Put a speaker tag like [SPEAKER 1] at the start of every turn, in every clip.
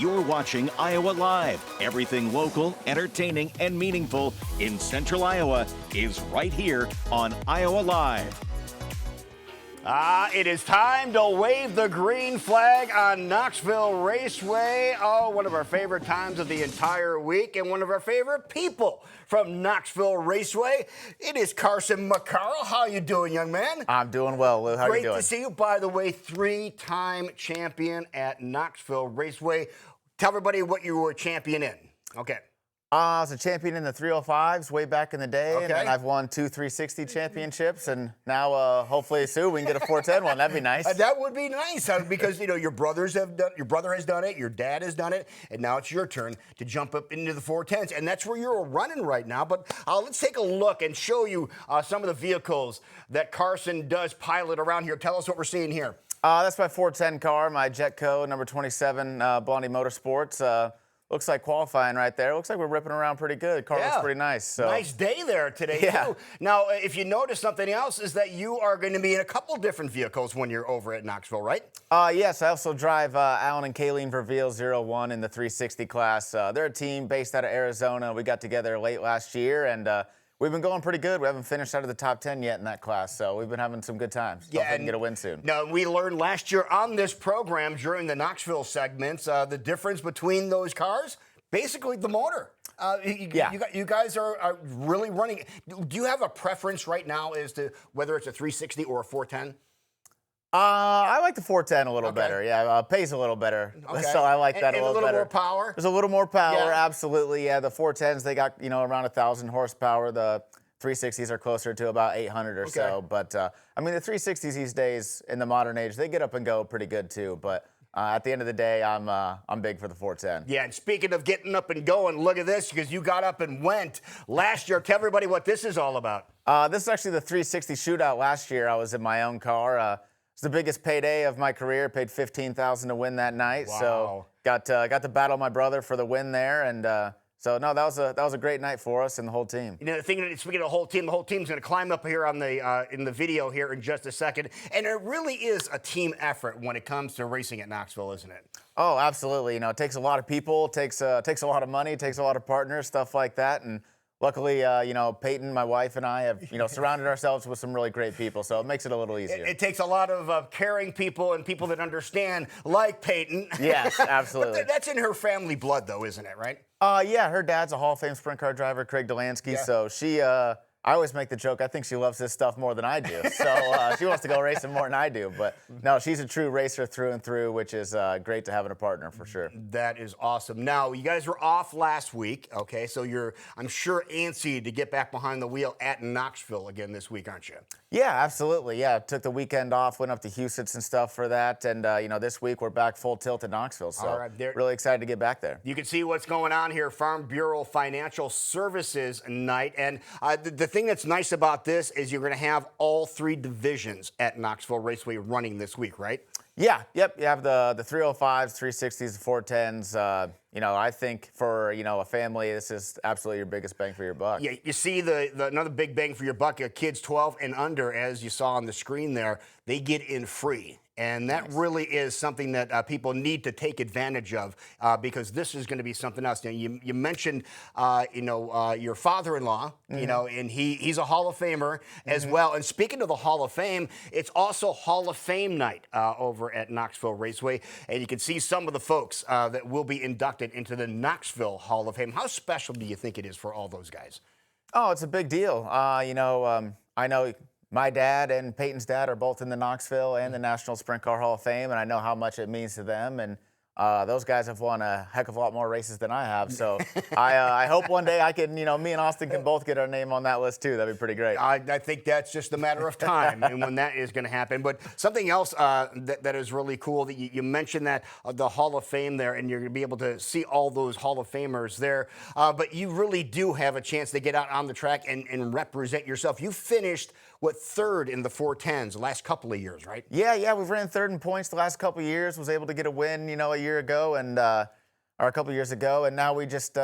[SPEAKER 1] You're watching Iowa Live. Everything local, entertaining, and meaningful in Central Iowa is right here on Iowa Live.
[SPEAKER 2] It is time to wave the green flag on Knoxville Raceway. Oh, one of our favorite times of the entire week and one of our favorite people from Knoxville Raceway. It is Carson McCarl. How you doing, young man?
[SPEAKER 3] I'm doing well, Lou. How are you doing?
[SPEAKER 2] Great to see you. By the way, three-time champion at Knoxville Raceway. Tell everybody what you were champion in. Okay.
[SPEAKER 3] I was a champion in the 305s way back in the day,
[SPEAKER 2] Okay.
[SPEAKER 3] and then I've won 2 360 championships, and now hopefully soon we can get a 410 one. That'd be nice.
[SPEAKER 2] That would be nice because your brother has done it, your dad has done it, and now it's your turn to jump up into the 410s, and that's where you're running right now. But let's take a look and show you some of the vehicles that Carson does pilot around here. Tell us what we're seeing here.
[SPEAKER 3] That's my 410 car, my Jetco number 27 Blondie Motorsports. Looks like qualifying right there. Looks like we're ripping around pretty good. Car looks pretty nice. So.
[SPEAKER 2] Nice day there today, too. Now, if you notice something else, is that you are going to be in a couple different vehicles when you're over at Knoxville, right?
[SPEAKER 3] Yes, I also drive Alan and Kayleen Verveil 01 in the 360 class. They're a team based out of Arizona. We got together late last year, and we've been going pretty good. We haven't finished out of the top 10 yet in that class, so we've been having some good times. Hopefully we can get a win soon.
[SPEAKER 2] Now, we learned last year on this program during the Knoxville segments the difference between those cars. Basically, the motor. You guys are really running. Do you have a preference right now as to whether it's a 360 or a 410?
[SPEAKER 3] I like the 410 a little better. Yeah, pays a little better.
[SPEAKER 2] Okay.
[SPEAKER 3] So I like that
[SPEAKER 2] and
[SPEAKER 3] a little better.
[SPEAKER 2] More power?
[SPEAKER 3] There's a little more power,
[SPEAKER 2] Yeah.
[SPEAKER 3] absolutely. Yeah, the 410s, they got, around 1,000 horsepower. The 360s are closer to about 800 or so. But, I mean, the 360s these days in the modern age, they get up and go pretty good, too. But at the end of the day, I'm big for the 410.
[SPEAKER 2] Yeah, and speaking of getting up and going, look at this, because you got up and went last year. Tell everybody what this is all about.
[SPEAKER 3] This is actually the 360 shootout last year. I was in my own car. It's the biggest payday of my career. Paid $15,000 to win that night.
[SPEAKER 2] Wow.
[SPEAKER 3] So got to battle my brother for the win there, and so no, that was a great night for us and the whole team.
[SPEAKER 2] The thing, speaking of the whole team's going to climb up here on the in the video here in just a second, and it really is a team effort when it comes to racing at Knoxville, isn't it?
[SPEAKER 3] Oh, absolutely. It takes a lot of people, takes a lot of money, takes a lot of partners, stuff like that, and luckily, Peyton, my wife, and I have, surrounded ourselves with some really great people, so it makes it a little easier.
[SPEAKER 2] It takes a lot of caring people and people that understand, like Peyton.
[SPEAKER 3] Yes, absolutely.
[SPEAKER 2] But that's in her family blood, though, isn't it, right?
[SPEAKER 3] Yeah, her dad's a Hall of Fame sprint car driver, Craig Delansky, so she, I always make the joke, I think she loves this stuff more than I do, so she wants to go racing more than I do, but no, she's a true racer through and through, which is great to having a partner for sure.
[SPEAKER 2] That is awesome. Now, you guys were off last week, okay, so you're, I'm sure, antsy to get back behind the wheel at Knoxville again this week, aren't you?
[SPEAKER 3] Yeah, absolutely, yeah, took the weekend off, went up to Houston and stuff for that, and this week we're back full tilt at Knoxville, so really excited to get back there.
[SPEAKER 2] You can see what's going on here, Farm Bureau Financial Services night, and the thing that's nice about this is you're going to have all three divisions at Knoxville Raceway running this week, right?
[SPEAKER 3] Yeah, yep. You have the 305s, 360s, the 410s. I think for a family, this is absolutely your biggest bang for your buck.
[SPEAKER 2] Yeah, you see another big bang for your buck. Kids 12 and under, as you saw on the screen there, they get in free. And that really is something that people need to take advantage of because this is going to be something else. Now, you mentioned, your father-in-law, and he's a Hall of Famer as well. And speaking of the Hall of Fame, it's also Hall of Fame night over at Knoxville Raceway. And you can see some of the folks that will be inducted into the Knoxville Hall of Fame. How special do you think it is for all those guys?
[SPEAKER 3] Oh, it's a big deal. I know my dad and Peyton's dad are both in the Knoxville and the National Sprint Car Hall of Fame, and I know how much it means to them. And those guys have won a heck of a lot more races than I have. So I hope one day I can, me and Austin can both get our name on that list too. That'd be pretty great.
[SPEAKER 2] I think that's just a matter of time and when that is going to happen. But something else that is really cool that you mentioned that the Hall of Fame there, and you're going to be able to see all those Hall of Famers there. But you really do have a chance to get out on the track and represent yourself. You finished third in the 410s the last couple of years, right?
[SPEAKER 3] Yeah, we've ran third in points the last couple of years. Was able to get a win, a year ago and or a couple of years ago, and now we just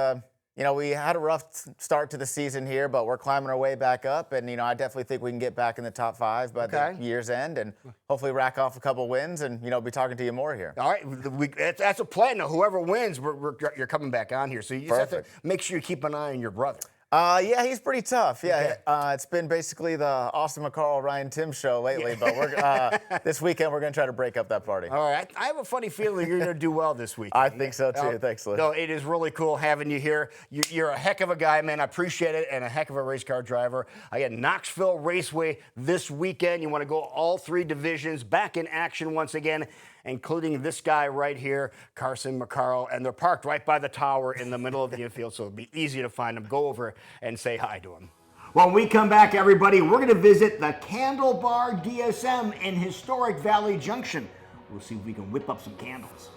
[SPEAKER 3] we had a rough start to the season here, but we're climbing our way back up. And, I definitely think we can get back in the top 5 by the year's end and hopefully rack off a couple wins and, be talking to you more here.
[SPEAKER 2] All right. That's a plan. Now, whoever wins, you're coming back on here. So you just have to make sure you keep an eye on your brother.
[SPEAKER 3] Yeah, he's pretty tough. Yeah, it's been basically the Austin McCarl, Ryan Tim show lately, but we're this weekend we're going to try to break up that party.
[SPEAKER 2] All right, I have a funny feeling you're going to do well this week.
[SPEAKER 3] I think so too. Thanks, Lou.
[SPEAKER 2] No, it is really cool having you here. You're a heck of a guy, man. I appreciate it, and a heck of a race car driver. I got Knoxville Raceway this weekend. You want to go all 3 divisions back in action once again, including this guy right here, Carson McCarl, and they're parked right by the tower in the middle of the infield, so it'll be easy to find them. Go over and say hi to him. When we come back, everybody, we're going to visit the Candle Bar DSM in historic Valley Junction. We'll see if we can whip up some candles.